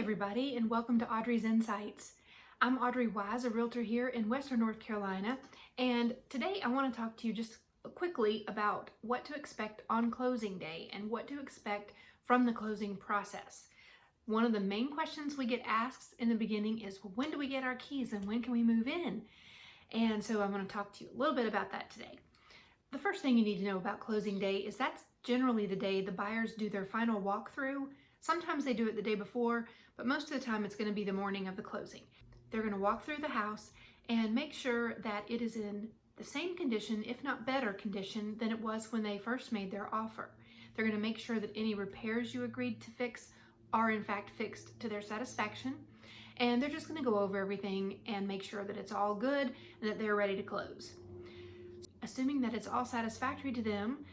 everybody, and welcome to Audrey's Insights. I'm Audrey Wise, a realtor here in Western North Carolina, and today I want to talk to you just quickly about what to expect on closing day and what to expect from the closing process. One of the main questions we get asked in the beginning is, well, when do we get our keys and when can we move in? And so I'm going to talk to you a little bit about that today. The first thing you need to know about closing day is that's generally the day the buyers do their final walkthrough. Sometimes they do it the day before, but most of the time it's going to be the morning of the closing. They're going to walk through the house and make sure that it is in the same condition, if not better condition, than it was when they first made their offer. They're going to make sure that any repairs you agreed to fix are in fact fixed to their satisfaction. And they're just going to go over everything and make sure that it's all good and that they're ready to close. Assuming that it's all satisfactory to them,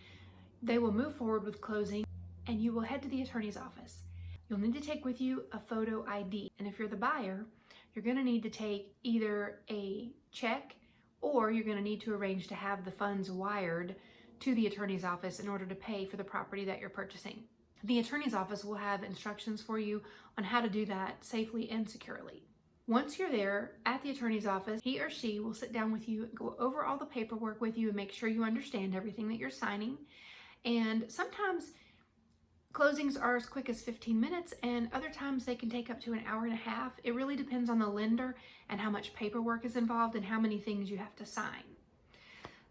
they will move forward with closing and you will head to the attorney's office. You'll need to take with you a photo ID. And if you're the buyer, you're going to need to take either a check or you're going to need to arrange to have the funds wired to the attorney's office in order to pay for the property that you're purchasing. The attorney's office will have instructions for you on how to do that safely and securely. Once you're there at the attorney's office, he or she will sit down with you and go over all the paperwork with you and make sure you understand everything that you're signing. And sometimes closings are as quick as 15 minutes and other times they can take up to an hour and a half. It really depends on the lender and how much paperwork is involved and how many things you have to sign.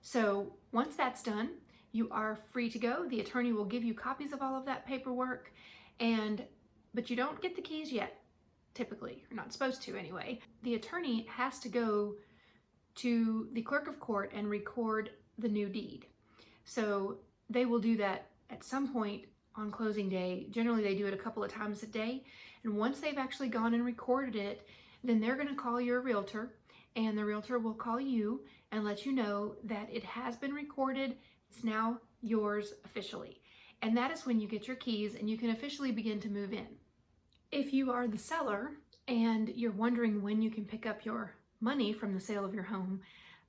So once that's done, you are free to go. The attorney will give you copies of all of that paperwork, but you don't get the keys yet, typically. You're not supposed to anyway. The attorney has to go to the clerk of court and record the new deed. So they will do that at some point on closing day. Generally, they do it a couple of times a day. And once they've actually gone and recorded it, then they're going to call your realtor, and the realtor will call you and let you know that it has been recorded. It's now yours officially. And that is when you get your keys and you can officially begin to move in. If you are the seller and you're wondering when you can pick up your money from the sale of your home,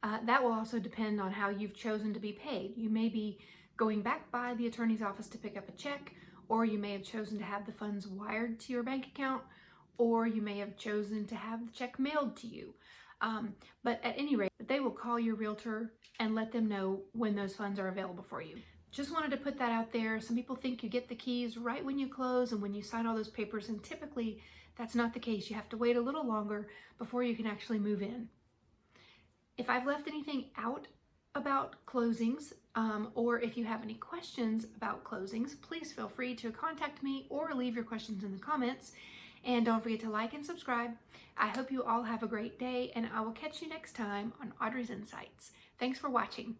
that will also depend on how you've chosen to be paid. You may be going back by the attorney's office to pick up a check, or you may have chosen to have the funds wired to your bank account, or you may have chosen to have the check mailed to you. But at any rate, they will call your realtor and let them know when those funds are available for you. Just wanted to put that out there. Some people think you get the keys right when you close and when you sign all those papers, and typically that's not the case. You have to wait a little longer before you can actually move in. If I've left anything out about closings, or if you have any questions about closings, please feel free to contact me or leave your questions in the comments. And don't forget to like and subscribe. I hope you all have a great day, and I will catch you next time on Audrey's Insights. Thanks for watching.